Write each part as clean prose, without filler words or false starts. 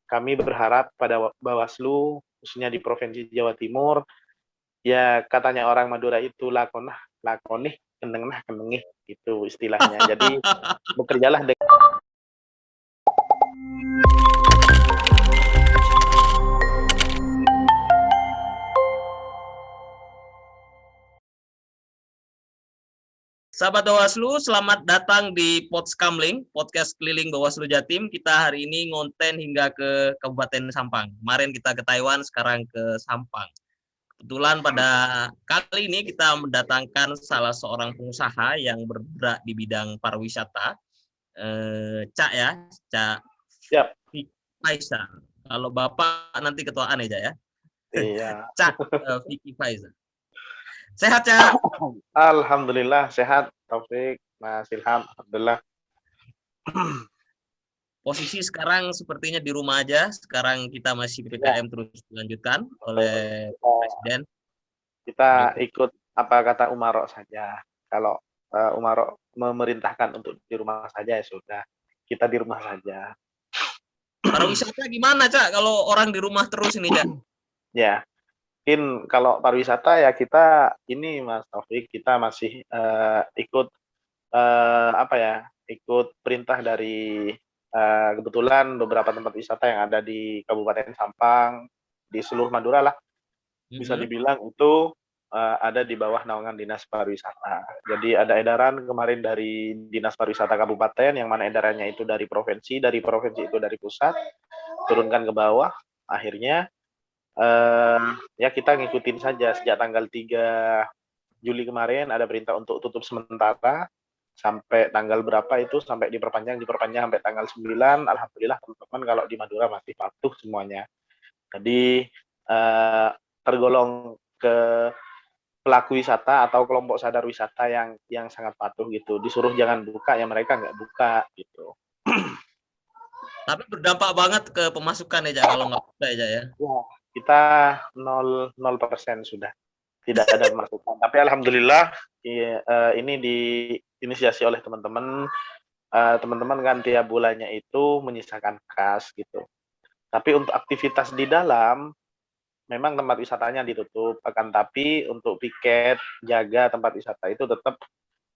kami berharap pada Bawaslu, khususnya di Provinsi Jawa Timur, ya katanya orang Madura itu lakonah, lakonih, kendengah, kendengih, itu istilahnya. Jadi bekerjalah dengan Sahabat Bawaslu, selamat datang di Podskamling, podcast keliling Bawaslu Jatim. Kita hari ini ngonten hingga ke Kabupaten Sampang. Kemarin kita ke Taiwan, sekarang ke Sampang. Kebetulan pada kali ini kita mendatangkan salah seorang pengusaha yang bergerak di bidang pariwisata, Cak ya, Cak siap. Faisal. Kalau Bapak nanti ketuaan ya. Iya. Cak Vicky Faisal. Sehat, Cak? Alhamdulillah sehat, Taufik, Mas Ilham, alhamdulillah. Posisi sekarang sepertinya di rumah aja. Sekarang kita masih PPKM terus dilanjutkan oleh Presiden. Kita ikut apa kata Umarok saja. Kalau Umarok memerintahkan untuk di rumah saja, ya sudah. Kita di rumah saja. Pariwisata gimana, Cak? Kalau orang di rumah terus ini, Cak? Ya, mungkin kalau pariwisata ya kita ini, Mas Taufik, kita masih ikut ikut perintah dari kebetulan beberapa tempat wisata yang ada di Kabupaten Sampang, di seluruh Madura lah, bisa dibilang itu ada di bawah naungan Dinas Pariwisata. Jadi ada edaran kemarin dari Dinas Pariwisata Kabupaten, yang mana edarannya itu dari provinsi itu dari pusat, turunkan ke bawah. Akhirnya ya kita ngikutin saja. Sejak tanggal 3 Juli kemarin ada perintah untuk tutup sementara sampai tanggal berapa itu, sampai diperpanjang sampai tanggal 9. Alhamdulillah teman-teman kalau di Madura masih patuh semuanya. Jadi tergolong ke pelaku wisata atau kelompok sadar wisata yang sangat patuh gitu. Disuruh jangan buka, ya mereka nggak buka gitu. Tapi berdampak banget ke pemasukan ya, kalau nggak buka ya. Ya, kita 0% sudah. Tidak ada pemasukan. Tapi alhamdulillah ini diinisiasi oleh teman-teman. Teman-teman kan tiap bulannya itu menyisakan kas gitu. Tapi untuk aktivitas di dalam, memang tempat wisatanya ditutup, akan tapi untuk piket, jaga tempat wisata itu tetap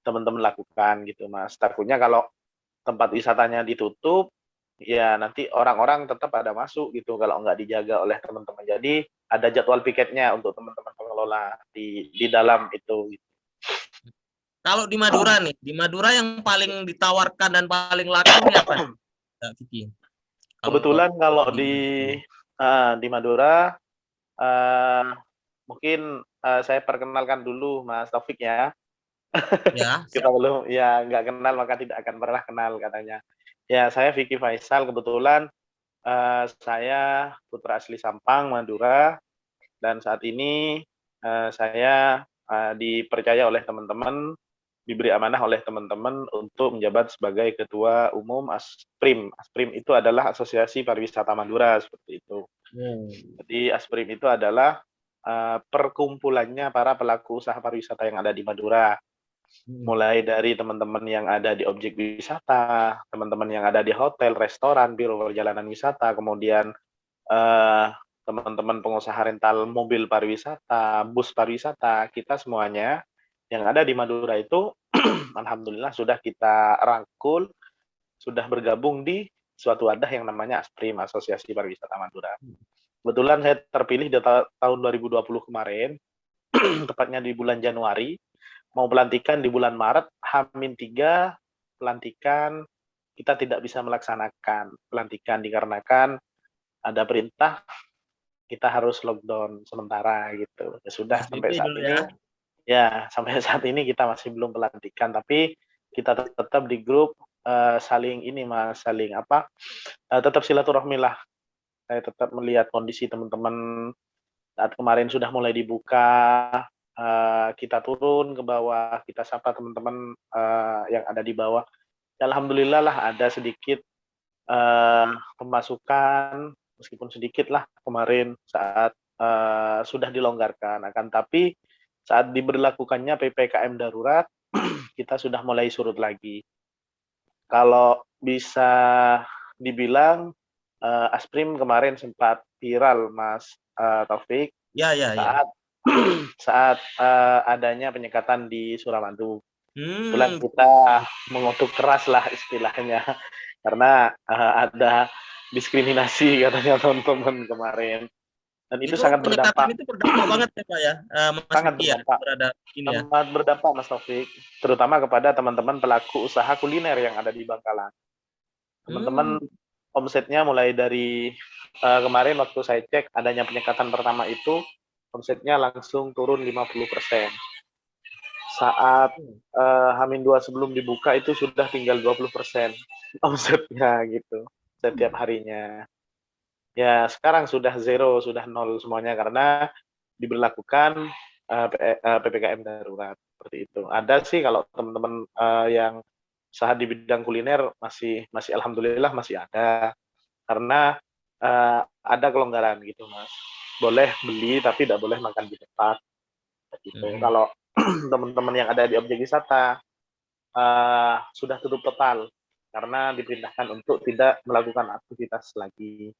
teman-teman lakukan gitu, Mas. Takutnya kalau tempat wisatanya ditutup, ya nanti orang-orang tetap ada masuk gitu kalau nggak dijaga oleh teman-teman. Jadi ada jadwal piketnya untuk teman-teman pengelola di dalam itu. Kalau di Madura nih, di Madura yang paling ditawarkan dan paling laku nih apa, Vicky? Kebetulan kalau di Madura, mungkin saya perkenalkan dulu Mas Taufik ya. Ya, Kita belum, ya nggak kenal maka tidak akan pernah kenal katanya. Ya, saya Vicky Faisal, kebetulan saya putra asli Sampang, Madura, dan saat ini saya dipercaya oleh teman-teman, diberi amanah oleh teman-teman untuk menjabat sebagai Ketua Umum ASPRIM. ASPRIM itu adalah Asosiasi Pariwisata Madura, seperti itu. Jadi ASPRIM itu adalah perkumpulannya para pelaku usaha pariwisata yang ada di Madura. Mulai dari teman-teman yang ada di objek wisata, teman-teman yang ada di hotel, restoran, biro perjalanan wisata, kemudian teman-teman pengusaha rental mobil pariwisata, bus pariwisata, kita semuanya yang ada di Madura itu alhamdulillah sudah kita rangkul, sudah bergabung di suatu wadah yang namanya ASPRIM, Asosiasi Pariwisata Madura. Kebetulan saya terpilih di tahun 2020 kemarin, tepatnya di bulan Januari, mau pelantikan di bulan Maret, H-3 pelantikan, kita tidak bisa melaksanakan pelantikan dikarenakan ada perintah kita harus lockdown sementara gitu. Ya sudah, sampai saat ini sampai saat ini kita masih belum pelantikan, tapi kita tetap di grup saling tetap silaturahmi lah. Saya tetap melihat kondisi teman-teman saat kemarin sudah mulai dibuka, kita turun ke bawah, kita sapa teman-teman yang ada di bawah. Alhamdulillah lah ada sedikit pemasukan, meskipun sedikit lah kemarin saat sudah dilonggarkan. Akan tapi saat diberlakukannya PPKM darurat, kita sudah mulai surut lagi. Kalau bisa dibilang Asprim kemarin sempat viral, Mas Taufik, Ya, ya, ya. saat saat adanya penyekatan di Suramadu. Kebetulan Hmm, kita mengutuk keras lah istilahnya, karena ada diskriminasi katanya teman-teman kemarin. Dan itu itu sangat penyekatan berdampak, itu berdampak banget ya Pak ya, Mas sangat Vicky ya, berdampak, terhadap ini ya. sangat berdampak Mas Taufik, terutama kepada teman-teman pelaku usaha kuliner yang ada di Bangkalan. Hmm, Teman-teman omsetnya mulai dari kemarin waktu saya cek adanya penyekatan pertama itu, omsetnya langsung turun 50%. Saat H-2 sebelum dibuka itu sudah tinggal 20% omsetnya gitu setiap harinya. Ya sekarang sudah zero, sudah nol semuanya karena diberlakukan PPKM darurat seperti itu. Ada sih kalau teman-teman yang usaha di bidang kuliner masih masih alhamdulillah masih ada karena ada kelonggaran gitu Mas. Boleh beli tapi tidak boleh makan di tempat gitu. hmm. Kalau teman-teman yang ada di objek wisata sudah tutup total karena diperintahkan untuk tidak melakukan aktivitas lagi.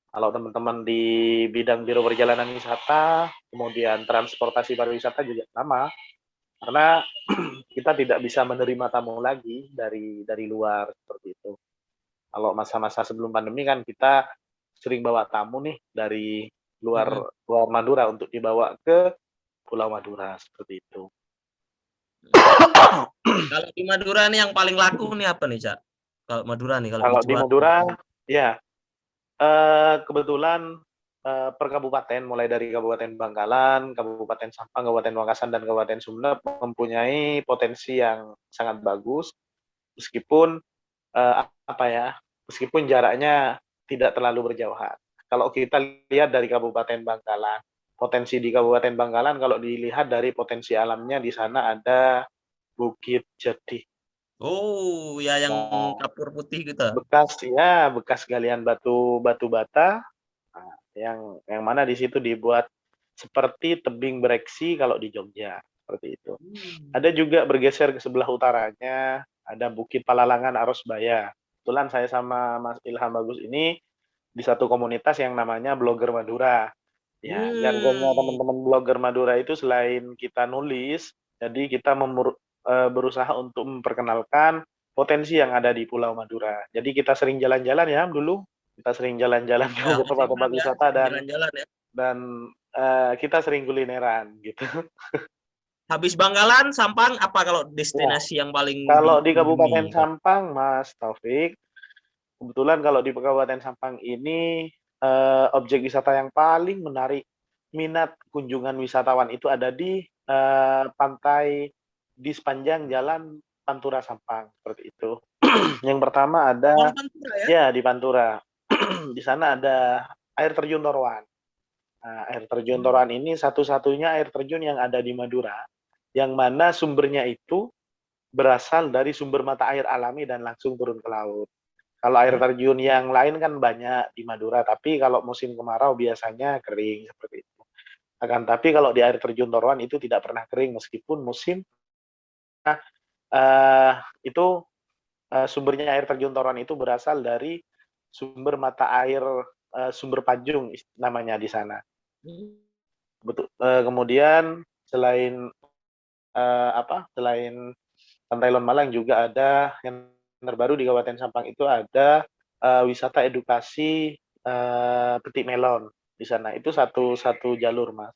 Kalau teman-teman di bidang biro perjalanan wisata, kemudian transportasi pariwisata juga sama, karena kita tidak bisa menerima tamu lagi dari luar seperti itu. Kalau masa-masa sebelum pandemi kan kita sering bawa tamu nih dari luar Mm-mm. luar Madura untuk dibawa ke Pulau Madura seperti itu. Kalau di Madura nih yang paling laku nih apa nih, Cak? Kalau Madura nih kalau Kalau di dijual. Madura, ya kebetulan per kabupaten, mulai dari Kabupaten Bangkalan, Kabupaten Sampang, Kabupaten Wakasan, dan Kabupaten Sumeneb mempunyai potensi yang sangat bagus, meskipun apa ya, meskipun jaraknya tidak terlalu berjauhan. Kalau kita lihat dari Kabupaten Bangkalan, potensi di Kabupaten Bangkalan kalau dilihat dari potensi alamnya di sana ada Bukit Jati. Oh, ya yang Nah, kapur putih gitu. bekas galian batu batu bata. Nah, yang mana di situ dibuat seperti tebing bereksi kalau di Jogja, seperti itu. Hmm. Ada juga bergeser ke sebelah utaranya, ada Bukit Palalangan Arosbaya. Kebetulan saya sama Mas Ilham Bagus ini di satu komunitas yang namanya Blogger Madura. Ya, jargonnya Hmm. teman-teman Blogger Madura itu selain kita nulis, jadi kita berusaha untuk memperkenalkan potensi yang ada di Pulau Madura. Jadi kita sering jalan-jalan ya dulu, kita sering jalan-jalan ke Ya, masih tempat-tempat paham ya, wisata sering dan jalan-jalan ya. dan kita sering kulineran gitu. Habis Bangkalan, Sampang, apa kalau Ya, destinasi yang paling kalau di Kabupaten dikunjungi? Sampang, Mas Taufik, kebetulan kalau di Kabupaten Sampang ini objek wisata yang paling menarik minat kunjungan wisatawan itu ada di pantai di sepanjang jalan Pantura Sampang seperti itu. Yang pertama Oh, ada Pantura ya? ya di Pantura. Di sana ada air terjun Torwan. Nah, air terjun Hmm. Torwan ini satu-satunya air terjun yang ada di Madura, yang mana sumbernya itu berasal dari sumber mata air alami dan langsung turun ke laut. Kalau air terjun yang lain kan banyak di Madura, tapi kalau musim kemarau biasanya kering seperti itu. Akan tapi kalau di air terjun Torwan itu tidak pernah kering meskipun musim uh, itu sumbernya air terjun Torwan itu berasal dari sumber mata air sumber Pajung namanya di sana. Betul. Kemudian selain selain Pantai Lon Malang juga ada yang terbaru di Kabupaten Sampang itu ada wisata edukasi petik melon di sana. Itu satu jalur, Mas.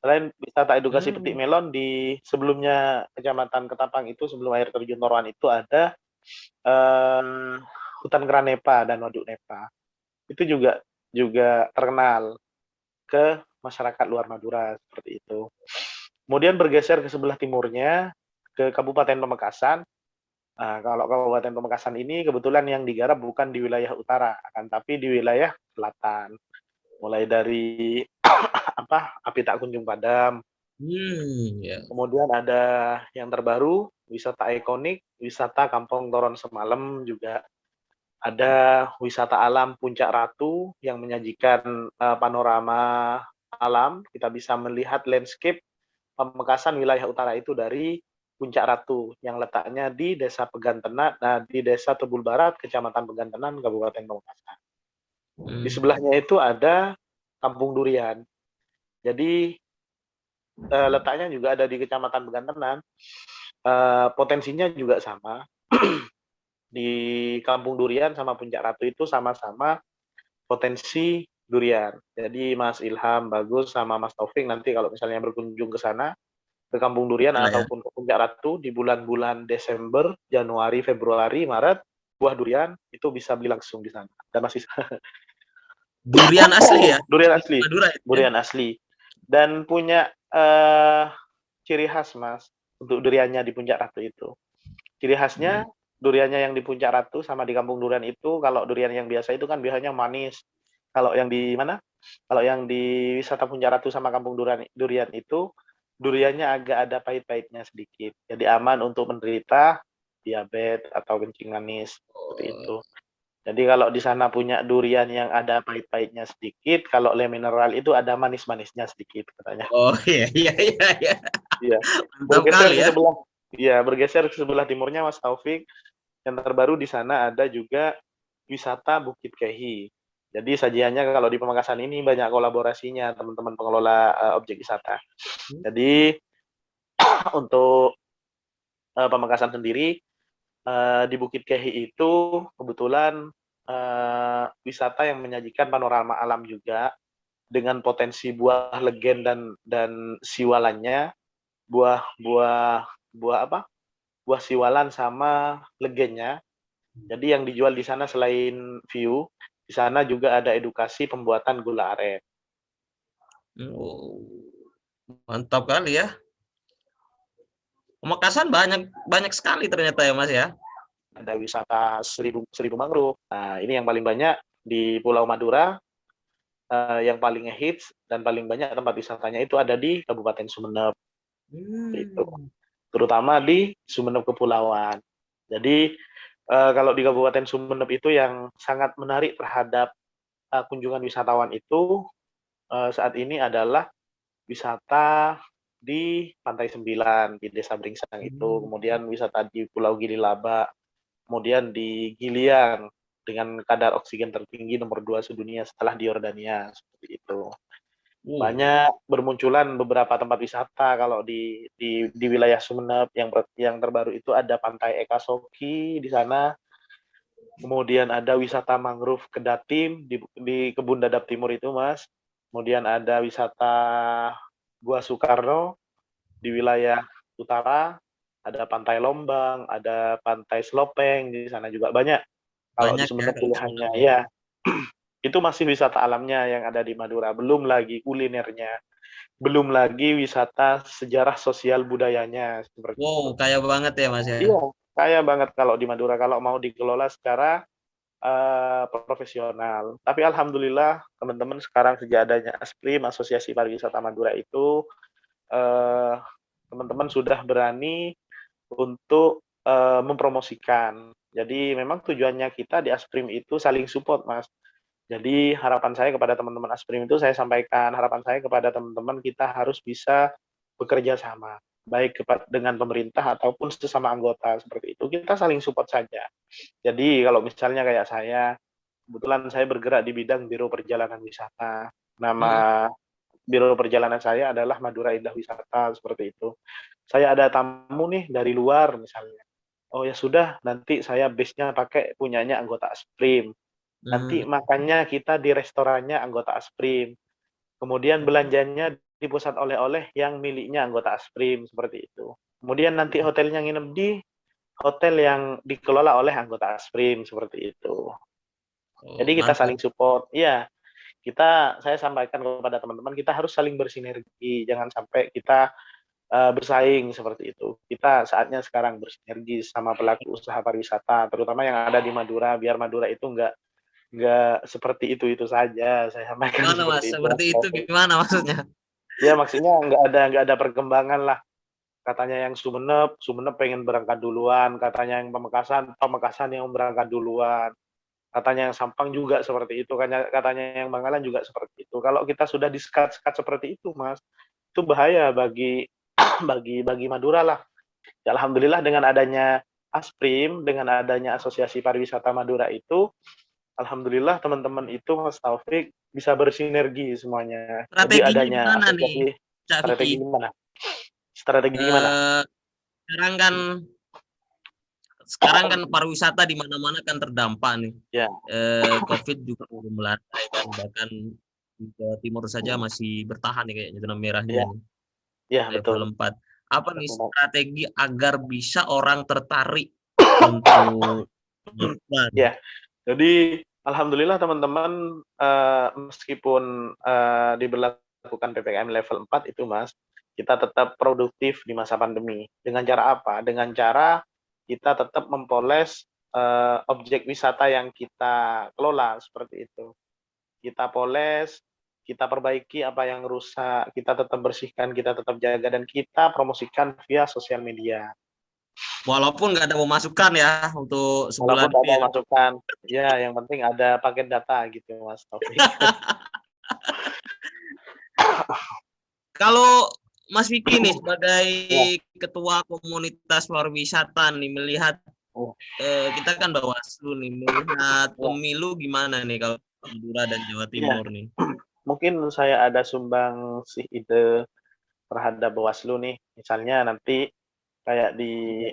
Selain wisata edukasi petik Hmm. melon di sebelumnya Kecamatan Ketapang itu sebelum air terjun Torwan itu ada eh, hutan Kranepa dan Waduk Nepa. Itu juga juga terkenal ke masyarakat luar Madura seperti itu. Kemudian bergeser ke sebelah timurnya ke Kabupaten Pamekasan. Nah, kalau Kabupaten Pamekasan ini kebetulan yang digarap bukan di wilayah utara, akan tapi di wilayah selatan. Mulai dari Api Tak Kunjung Padam, Ya. kemudian ada yang terbaru wisata ikonik, wisata Kampung Toron Semalam juga ada wisata alam Puncak Ratu yang menyajikan panorama alam. Kita bisa melihat landscape Pamekasan wilayah utara itu dari Puncak Ratu yang letaknya di Desa Pegantenan, di Desa Tebul Barat, Kecamatan Pegantenan, Kabupaten Pamekasan. Di sebelahnya itu ada Kampung Durian. Jadi letaknya juga ada di Kecamatan Begantenan. Potensinya juga sama. Di Kampung Durian sama Puncak Ratu itu sama-sama potensi durian. Jadi Mas Ilham bagus sama Mas Taufik nanti kalau misalnya berkunjung ke sana, ke Kampung Durian Lah ya. ataupun ke Puncak Ratu di bulan-bulan Desember, Januari, Februari, Maret, buah durian itu bisa beli langsung di sana. Dan masih Durian asli ya? durian asli, Madura itu ya? durian asli. Dan punya ciri khas Mas untuk duriannya di Puncak Ratu itu. Ciri khasnya duriannya yang di Puncak Ratu sama di Kampung Durian itu, kalau durian yang biasa itu kan biasanya manis. Kalau yang di mana? Kalau yang di wisata Puncak Ratu sama Kampung Durian itu duriannya agak ada pahit-pahitnya sedikit. Jadi aman untuk menderita diabetes atau kencing manis seperti itu. Oh. Jadi kalau di sana punya durian yang ada pahit-pahitnya sedikit, kalau le mineral itu ada manis-manisnya sedikit katanya. Oh iya iya iya iya. Iya. Mantap Bergeser kali ke ya. sebelah, iya bergeser ke sebelah timurnya Mas Taufik. Yang terbaru di sana ada juga wisata Bukit Kehi. Jadi sajiannya kalau di Pamekasan ini banyak kolaborasinya teman-teman pengelola objek wisata. Jadi untuk Pamekasan sendiri di Bukit Kehi itu kebetulan wisata yang menyajikan panorama alam juga dengan potensi buah legen dan siwalannya, buah apa? Buah siwalan sama legennya. Jadi yang dijual di sana selain view, di sana juga ada edukasi pembuatan gula aren. Oh, mantap kali ya. Pamekasan banyak banyak sekali ternyata ya Mas ya. Ada wisata seribu mangrove. Nah, ini yang paling banyak di Pulau Madura, yang paling hits dan paling banyak tempat wisatanya itu ada di Kabupaten Sumeneb. Itu. Terutama di Sumeneb Kepulauan. Jadi kalau di Kabupaten Sumeneb itu yang sangat menarik terhadap kunjungan wisatawan itu saat ini adalah wisata di Pantai Sembilan, di Desa Bringsang itu, kemudian wisata di Pulau Gili Laba, kemudian di Giliang dengan kadar oksigen tertinggi nomor 2 sedunia setelah di Yordania, seperti itu. Banyak bermunculan beberapa tempat wisata kalau di wilayah Sumeneb yang terbaru itu ada Pantai Ekasoki di sana, kemudian ada wisata mangrove Kedatim di Kebun Dadap Timur itu Mas, kemudian ada wisata Gua Soekarno di wilayah utara, ada Pantai Lombang, ada Pantai Slopeng di sana juga banyak. Kalau di Banyak ya Sumeneb kalau pilihannya Sumeneb ya. ya itu masih wisata alamnya yang ada di Madura, belum lagi kulinernya, belum lagi wisata sejarah sosial budayanya seperti itu. Wow, kaya banget ya Mas ya. Iya, kaya banget kalau di Madura kalau mau dikelola secara profesional. Tapi alhamdulillah teman-teman sekarang sejak adanya ASPRIM, Asosiasi Pariwisata Madura itu eh, teman-teman sudah berani untuk mempromosikan. Jadi memang tujuannya kita di ASPRIM itu saling support, Mas. Jadi harapan saya kepada teman-teman ASPRIM itu saya sampaikan, harapan saya kepada teman-teman kita harus bisa bekerja sama, baik dengan pemerintah ataupun sesama anggota seperti itu. Kita saling support saja. Jadi kalau misalnya kayak saya, kebetulan saya bergerak di bidang Biro Perjalanan Wisata. Nama Biro Perjalanan saya adalah Madura Indah Wisata, seperti itu. Saya ada tamu nih dari luar misalnya. Oh ya sudah, nanti saya base-nya pakai punyanya anggota ASPRIM. Nanti makannya kita di restorannya anggota ASPRIM. Kemudian belanjanya di pusat oleh-oleh yang miliknya anggota ASPRIM, seperti itu. Kemudian nanti hotelnya nginep di hotel yang dikelola oleh anggota ASPRIM, seperti itu. Oh, Jadi kita mantap. saling support. Iya, saya sampaikan kepada teman-teman, kita harus saling bersinergi. Jangan sampai kita bersaing seperti itu. Kita saatnya sekarang bersinergi sama pelaku usaha pariwisata, terutama yang ada di Madura, biar Madura itu nggak seperti itu saja. Saya sampaikan Gimana Mas? seperti itu. Seperti itu gimana maksudnya? Ya maksudnya nggak ada perkembangan lah. Katanya yang Sumeneb, Sumeneb pengen berangkat duluan. Katanya yang Pamekasan, Pamekasan yang berangkat duluan. Katanya yang Sampang juga seperti itu. Katanya yang Bangkalan juga seperti itu. Kalau kita sudah disekat-sekat seperti itu, Mas, itu bahaya bagi bagi Madura lah. Ya, alhamdulillah dengan adanya ASPRIM, dengan adanya Asosiasi Pariwisata Madura itu, alhamdulillah teman-teman itu Mas Taufik bisa bersinergi semuanya. Jadi Strateginya adanya gimana nih, asosiasi Cak Vicky? strategi gimana? Strategi gimana? Eh, sekarang kan sekarang kan pariwisata di mana-mana kan terdampak nih. Ya, COVID juga belum melandai kan, bahkan di Jawa Timur saja masih bertahan nih kayaknya zona merahnya ya, nih, ya level betul. 4. Apa nih strategi agar bisa orang tertarik untuk melakukan? Ya, jadi alhamdulillah teman-teman meskipun diberlakukan PPKM level 4 itu Mas, kita tetap produktif di masa pandemi. Dengan cara apa? Dengan cara kita tetap mempoles objek wisata yang kita kelola seperti itu. Kita poles, kita perbaiki apa yang rusak, kita tetap bersihkan, kita tetap jaga dan kita promosikan via sosial media. Walaupun nggak ada pemasukan ya untuk Walaupun sebulan nggak ini mau ya. masukkan, ya yang penting ada paket data gitu Mas Taufik. Kalau Mas Vicky nih sebagai Ya. ketua komunitas pariwisata nih melihat Oh, kita kan Bawaslu nih melihat ya. pemilu gimana nih kalau Madura dan Jawa Iya, Timur nih? mungkin saya ada sumbang sih ide terhadap Bawaslu nih. Misalnya nanti kayak di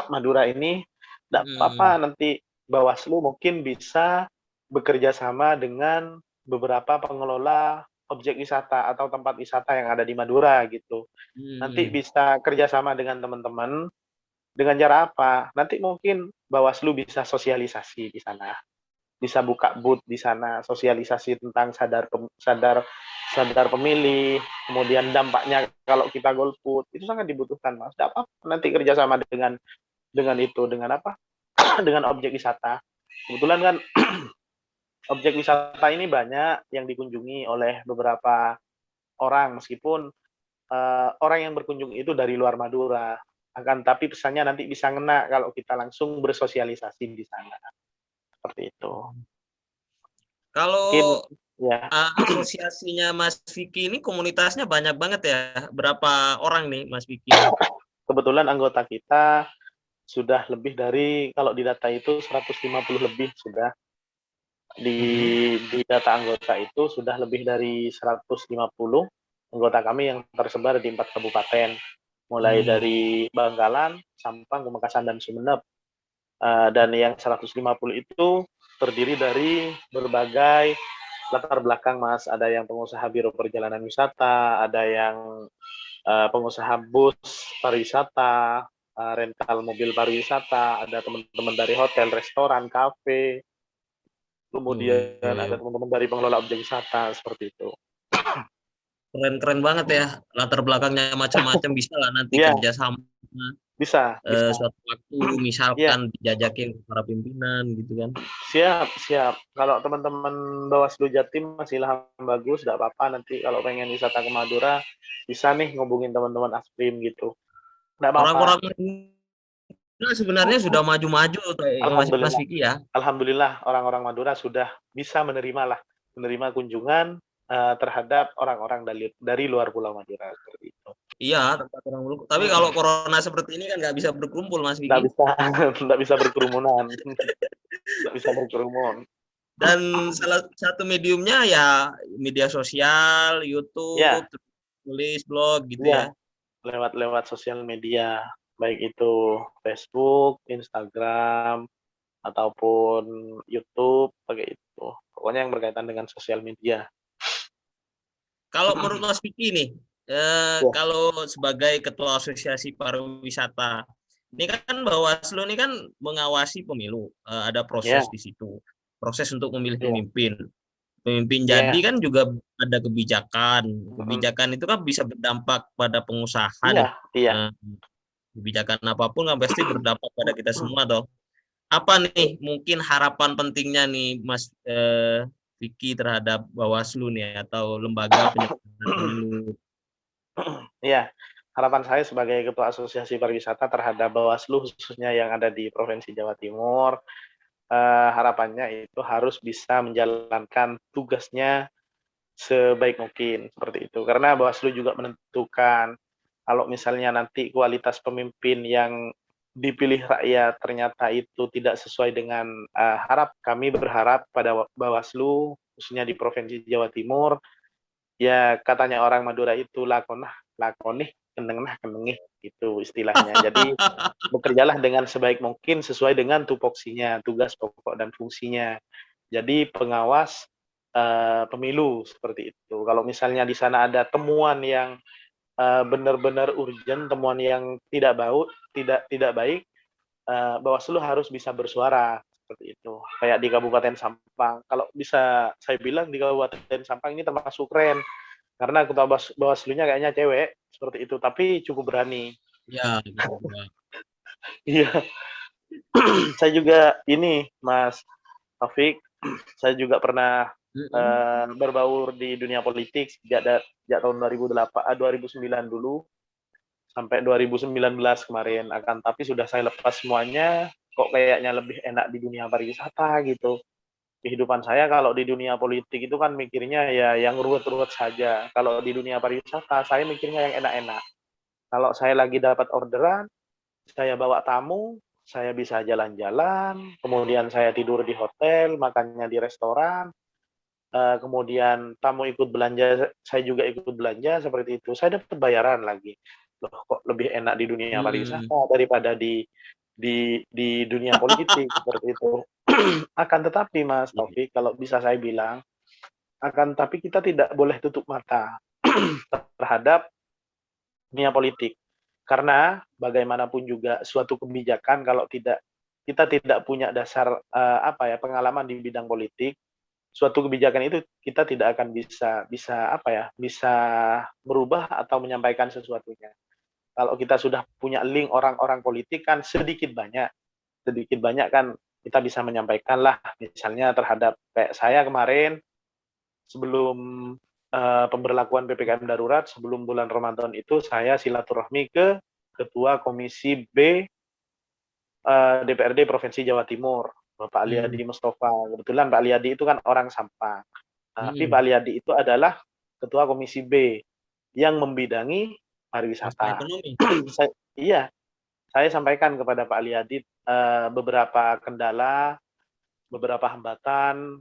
Madura ini, tidak apa-apa Hmm, nanti Bawaslu mungkin bisa bekerja sama dengan beberapa pengelola objek wisata atau tempat wisata yang ada di Madura gitu. Nanti hmm, bisa kerjasama dengan teman-teman dengan cara apa? Nanti mungkin Bawaslu bisa sosialisasi di sana, bisa buka booth di sana, sosialisasi tentang sadar sadar pemilih, kemudian dampaknya kalau kita golput itu sangat dibutuhkan Mas. Tidak apa nanti kerjasama dengan itu dengan apa? Dengan objek wisata. Kebetulan kan objek wisata ini banyak yang dikunjungi oleh beberapa orang meskipun orang yang berkunjung itu dari luar Madura. Akan tapi pesannya nanti bisa ngena kalau kita langsung bersosialisasi di sana. Seperti itu. Mungkin Kalau ya, asosiasinya Mas Vicky ini komunitasnya banyak banget ya. Berapa orang nih Mas Vicky ini? kebetulan anggota kita sudah lebih dari kalau di data itu 150 lebih sudah di Mhm. data anggota itu sudah lebih dari 150 anggota kami yang tersebar di 4 kabupaten, mulai Hmm. dari Bangkalan, Sampang, Pamekasan dan Sumeneb. Dan yang 150 itu terdiri dari berbagai latar belakang Mas, ada yang pengusaha biro perjalanan wisata, ada yang pengusaha bus pariwisata, rental mobil pariwisata, ada teman-teman dari hotel, restoran, kafe, Oh, iya, kemudian iya. ada teman-teman dari pengelola objek wisata seperti itu. Keren-keren banget ya. Latar belakangnya macam-macam bisa lah nanti Iya, kerja sama bisa, bisa. suatu waktu Iya, misalkan dijajakin ke para pimpinan gitu kan. siap, siap. Kalau teman-teman Bawaslu Jatim masih lahan bagus, tidak apa-apa nanti kalau pengen wisata ke Madura bisa nih ngubungin teman-teman Asprim gitu. Tidak Orang-orang apa-apa. Madura sebenarnya sudah maju-maju tuh, Mas Alhamdulillah. Vicky ya. Alhamdulillah orang-orang Madura sudah bisa menerima kunjungan terhadap orang-orang dari luar Pulau Madura seperti itu. Iya, tempat orang dulu. Tapi kalau corona seperti ini kan nggak bisa berkumpul, Mas Nggak Vicky. bisa, nggak bisa berkerumunan, nggak bisa berkerumun. Dan salah satu mediumnya ya media sosial, YouTube, Ya, tulis blog gitu ya, ya. lewat sosial media, baik itu Facebook, Instagram, ataupun YouTube, pakai itu. Pokoknya yang berkaitan dengan sosial media. Kalau menurut Mas Vicky nih, Ya, kalau sebagai ketua asosiasi pariwisata, ini kan Bawaslu ini kan mengawasi pemilu, ada ya, proses di situ, proses untuk memilih ya, pemimpin. Pemimpin jadi ya, kan juga ada kebijakan. Kebijakan itu kan bisa berdampak pada pengusaha iya, nih. iya. Eh, Kebijakan apapun kan pasti berdampak pada kita semua toh. Apa nih mungkin harapan pentingnya nih Mas Vicky terhadap Bawaslu nih atau lembaga penyelenggara pemilu? Iya, harapan saya sebagai Ketua Asosiasi Pariwisata terhadap Bawaslu khususnya yang ada di Provinsi Jawa Timur, harapannya itu harus bisa menjalankan tugasnya sebaik mungkin, seperti itu. Karena Bawaslu juga menentukan kalau misalnya nanti kualitas pemimpin yang dipilih rakyat ternyata itu tidak sesuai dengan kami berharap pada Bawaslu khususnya di Provinsi Jawa Timur, ya katanya orang Madura itu lakonah lakonih kendengah kendengih itu istilahnya. Jadi bekerjalah dengan sebaik mungkin sesuai dengan tupoksinya, tugas pokok dan fungsinya. Jadi pengawas pemilu seperti itu. Kalau misalnya di sana ada temuan yang benar-benar urgent, temuan yang tidak baik, Bawaslu harus bisa bersuara seperti itu. Kayak di Kabupaten Sampang. Kalau bisa saya bilang di Kabupaten Sampang ini termasuk keren karena ketua Bawaslunya kayaknya cewek seperti itu, tapi cukup berani. Ya, betul. Iya, saya juga ini Mas Taufik, saya juga pernah berbaur di dunia politik sejak tahun 2009 dulu sampai 2019 kemarin. Akan tapi sudah saya lepas semuanya, kok kayaknya lebih enak di dunia pariwisata gitu. Kehidupan saya kalau di dunia politik itu kan mikirnya ya yang ruwet-ruwet saja. Kalau di dunia pariwisata saya mikirnya yang enak-enak. Kalau saya lagi dapat orderan, saya bawa tamu, saya bisa jalan-jalan, kemudian saya tidur di hotel, makannya di restoran, kemudian tamu ikut belanja, saya juga ikut belanja seperti itu. Saya dapat bayaran lagi. Loh, kok lebih enak di dunia pariwisata daripada di dunia politik seperti itu. Akan tetapi Mas Taufik, kalau bisa saya bilang, akan tapi kita tidak boleh tutup mata terhadap dunia politik. Karena bagaimanapun juga suatu kebijakan kalau kita tidak punya dasar pengalaman di bidang politik, suatu kebijakan itu kita tidak akan bisa merubah atau menyampaikan sesuatunya. Kalau kita sudah punya link orang-orang politik kan sedikit banyak kan kita bisa menyampaikan lah, misalnya terhadap kayak saya kemarin sebelum pemberlakuan PPKM darurat, sebelum bulan Ramadan itu saya silaturahmi ke Ketua Komisi B DPRD Provinsi Jawa Timur, Bapak Aliadi Mustafa. Kebetulan Pak Aliadi itu kan orang Sampang. Tapi Pak Aliadi itu adalah Ketua Komisi B yang membidangi pariwisata. Iya, saya sampaikan kepada Pak Aliadi beberapa kendala, beberapa hambatan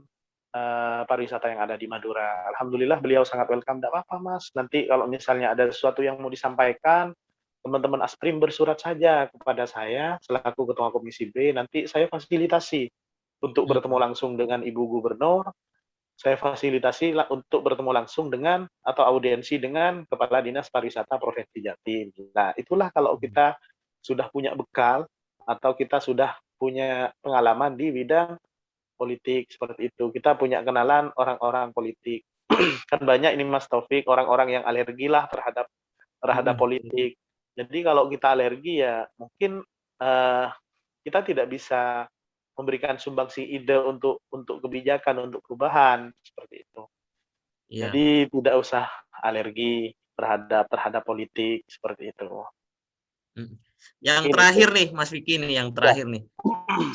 pariwisata yang ada di Madura. Alhamdulillah beliau sangat welcome. Tidak apa-apa Mas, nanti kalau misalnya ada sesuatu yang mau disampaikan, teman-teman Asprim bersurat saja kepada saya selaku Ketua Komisi B, nanti saya fasilitasi untuk bertemu langsung dengan Ibu Gubernur, saya fasilitasi untuk bertemu langsung dengan atau audiensi dengan Kepala Dinas Pariwisata Provinsi Jatim. Nah, itulah kalau kita sudah punya bekal atau kita sudah punya pengalaman di bidang politik seperti itu. Kita punya kenalan orang-orang politik. Kan banyak ini Mas Taufik, orang-orang yang alergi lah terhadap politik. Jadi kalau kita alergi ya mungkin kita tidak bisa memberikan sumbangsi ide untuk kebijakan, untuk perubahan seperti itu. Yeah. Jadi tidak usah alergi terhadap politik seperti itu. Yang terakhir nih Mas Vicky nih, yang terakhir nih.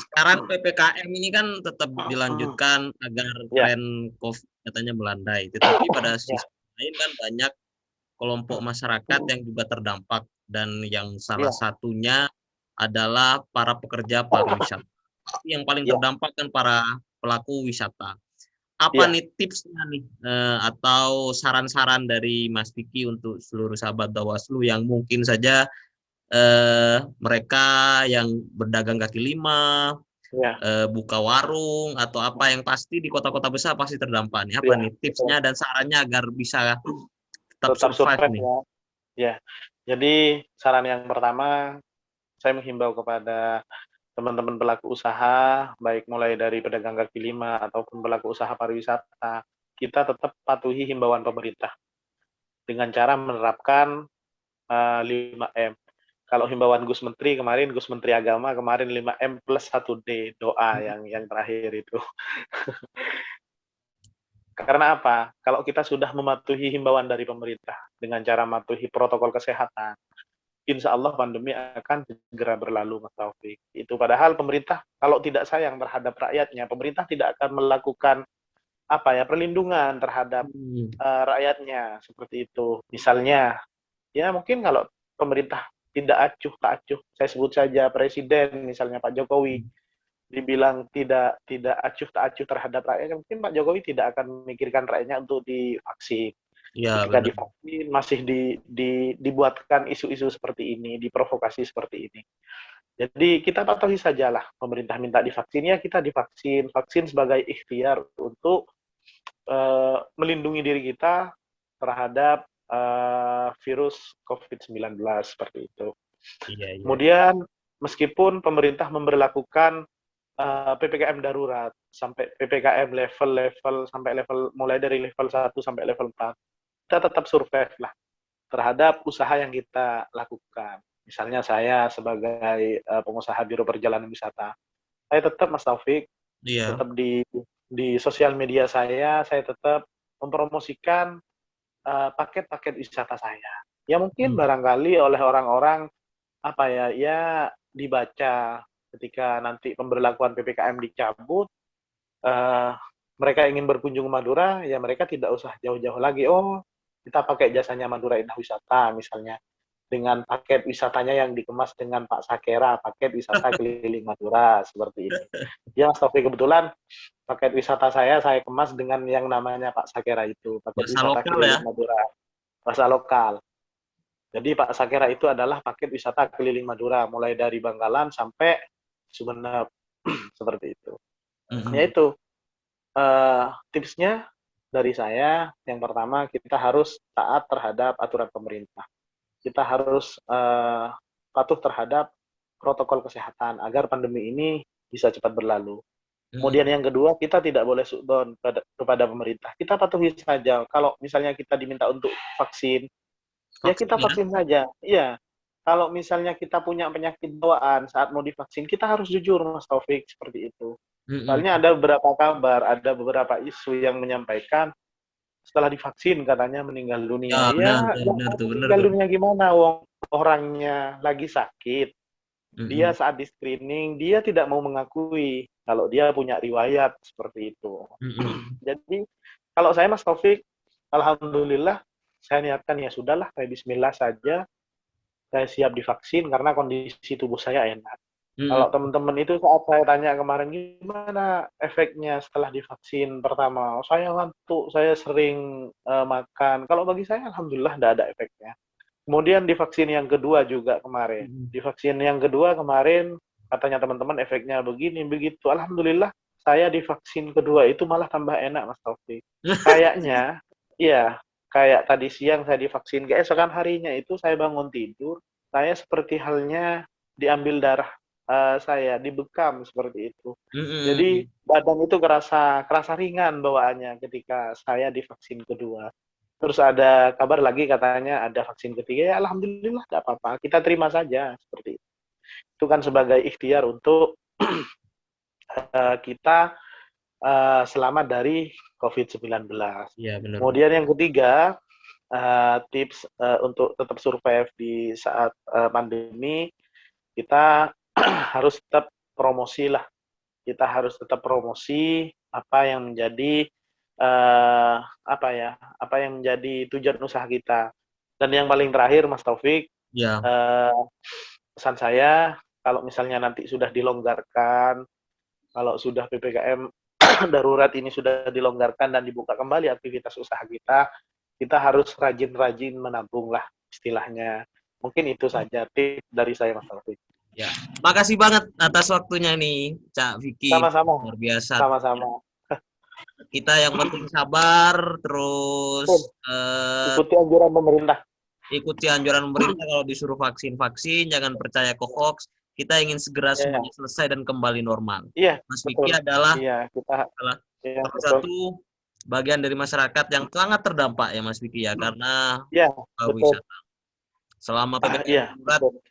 Sekarang PPKM ini kan tetap dilanjutkan agar tren COVID katanya melandai. Tetapi pada sisi lain kan banyak kelompok masyarakat yang juga terdampak dan yang salah satunya adalah para pekerja pariwisata. Yang paling terdampak kan para pelaku wisata. Apa nih tipsnya nih atau saran-saran dari Mas Vicky untuk seluruh sahabat Bawaslu yang mungkin saja mereka yang berdagang kaki lima, buka warung atau apa yang pasti di kota-kota besar pasti terdampak nih. Apa nih tipsnya dan sarannya agar bisa tetap survive nih? Ya, jadi saran yang pertama saya menghimbau kepada teman-teman pelaku usaha, baik mulai dari pedagang kaki lima ataupun pelaku usaha pariwisata, kita tetap patuhi himbauan pemerintah dengan cara menerapkan 5M. Kalau himbauan Gus Menteri kemarin, Gus Menteri Agama kemarin 5M plus 1D, doa yang terakhir itu. Karena apa? Kalau kita sudah mematuhi himbauan dari pemerintah dengan cara mematuhi protokol kesehatan, insya Allah pandemi akan segera berlalu, Mas Taufik. Itu padahal pemerintah kalau tidak sayang terhadap rakyatnya, pemerintah tidak akan melakukan perlindungan terhadap rakyatnya seperti itu. Misalnya, ya mungkin kalau pemerintah tidak acuh tak acuh. Saya sebut saja Presiden, misalnya Pak Jokowi, dibilang tidak acuh tak acuh terhadap rakyat, mungkin Pak Jokowi tidak akan memikirkan rakyatnya untuk divaksin. Ya, Ketika benar. divaksin masih dibuatkan isu-isu seperti ini, diprovokasi seperti ini. Jadi kita patuhi sajalah, pemerintah minta divaksin, ya kita divaksin. Vaksin sebagai ikhtiar untuk melindungi diri kita terhadap virus COVID-19 seperti itu. Iya, iya. Kemudian meskipun pemerintah memberlakukan PPKM darurat sampai PPKM level-level sampai level mulai dari level 1 sampai level 4, kita tetap survive lah terhadap usaha yang kita lakukan. Misalnya saya sebagai pengusaha biro perjalanan wisata, saya tetap Mas Taufik, Iya. tetap di sosial media saya tetap mempromosikan paket-paket wisata saya. Ya mungkin barangkali oleh orang-orang apa ya dibaca ketika nanti pemberlakuan PPKM dicabut, mereka ingin berkunjung ke Madura, ya mereka tidak usah jauh-jauh lagi. Oh, kita pakai jasanya Madura Indah Wisata misalnya, dengan paket wisatanya yang dikemas dengan Pak Sakera, paket wisata keliling Madura seperti ini. Ya Mas Taufik, kebetulan paket wisata saya kemas dengan yang namanya Pak Sakera itu, paket Bahasa wisata lokal ya. keliling Madura, bahasa lokal. Jadi Pak Sakera itu adalah paket wisata keliling Madura, mulai dari Bangkalan sampai Sumeneb, seperti itu. Ya itu, tipsnya dari saya, yang pertama kita harus taat terhadap aturan pemerintah. Kita harus patuh terhadap protokol kesehatan agar pandemi ini bisa cepat berlalu. Kemudian yang kedua, kita tidak boleh shutdown kepada pemerintah. Kita patuhi saja. Kalau misalnya kita diminta untuk vaksin, ya kita vaksin saja. Iya. Kalau misalnya kita punya penyakit bawaan saat mau divaksin, kita harus jujur, Mas Taufik, seperti itu. Soalnya ada beberapa kabar, ada beberapa isu yang menyampaikan setelah divaksin katanya meninggal dunia. Ya, Ya, benar tuh, benar meninggal tuh. dunia gimana? Wong orangnya lagi sakit. Dia saat di screening, dia tidak mau mengakui kalau dia punya riwayat seperti itu. Jadi, kalau saya Mas Taufik, alhamdulillah, saya niatkan ya sudahlah, saya bismillah saja, saya siap divaksin karena kondisi tubuh saya enak. Kalau teman-teman itu saat saya tanya kemarin gimana efeknya setelah divaksin pertama, saya ngantuk, saya sering makan. Kalau bagi saya alhamdulillah tidak ada efeknya. Kemudian divaksin yang kedua juga kemarin. Divaksin yang kedua kemarin katanya teman-teman efeknya begini begitu. Alhamdulillah saya divaksin kedua itu malah tambah enak Mas Taufik. Kayaknya iya, kayak tadi siang saya divaksin, keesokan harinya itu saya bangun tidur, saya seperti halnya diambil darah saya, dibekam seperti itu. Jadi badan itu kerasa ringan bawaannya ketika saya divaksin kedua. Terus ada kabar lagi katanya ada vaksin ketiga, ya alhamdulillah tidak apa-apa, kita terima saja seperti itu. Itu kan sebagai ikhtiar untuk kita selamat dari COVID-19. Iya, benar. Kemudian yang ketiga, tips untuk tetap survive di saat pandemi, kita harus tetap promosi lah. Kita harus tetap promosi apa yang menjadi apa yang menjadi tujuan usaha kita. Dan yang paling terakhir, Mas Taufik, pesan saya, kalau misalnya nanti sudah dilonggarkan, kalau sudah PPKM darurat ini sudah dilonggarkan dan dibuka kembali aktivitas usaha kita, kita harus rajin-rajin menabung lah istilahnya. Mungkin itu saja tips dari saya, Mas Taufik. Ya, makasih banget atas waktunya nih, Cak Vicky. Sama-sama. Luar biasa. Sama-sama. Kita yang penting sabar, terus ikuti anjuran pemerintah. Ikuti anjuran pemerintah kalau disuruh vaksin, jangan percaya ke hoax. Kita ingin segera semuanya selesai dan kembali normal. Iya, Mas Vicky adalah salah satu bagian dari masyarakat yang sangat terdampak ya Mas Vicky ya, karena wisata. Selama PPKM darurat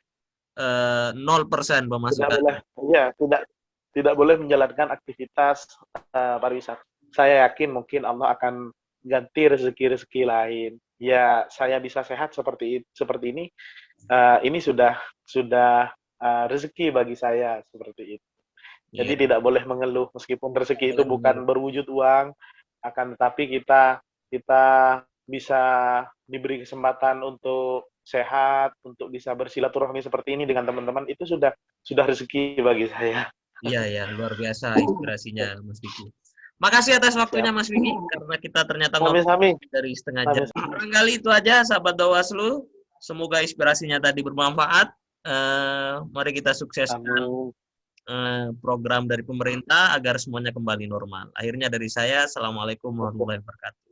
0% pemasukan. Tidak boleh menjalankan aktivitas pariwisata. Saya yakin mungkin Allah akan ganti rezeki-rezeki lain. Ya, saya bisa sehat seperti ini. Ini sudah rezeki bagi saya seperti itu. Jadi tidak boleh mengeluh meskipun rezeki itu bukan berwujud uang, akan tetapi kita bisa diberi kesempatan untuk sehat, untuk bisa bersilaturahmi seperti ini dengan teman-teman, itu sudah rezeki bagi saya. Iya ya, luar biasa inspirasinya Mas Vicky. Makasih atas waktunya Mas Vicky, karena kita ternyata ngobrol Sami-sami. dari setengah jam. Barangkali itu aja sahabat Bawaslu. Semoga inspirasinya tadi bermanfaat. Mari kita sukseskan program dari pemerintah agar semuanya kembali normal. Akhirnya dari saya, Assalamualaikum warahmatullahi wabarakatuh.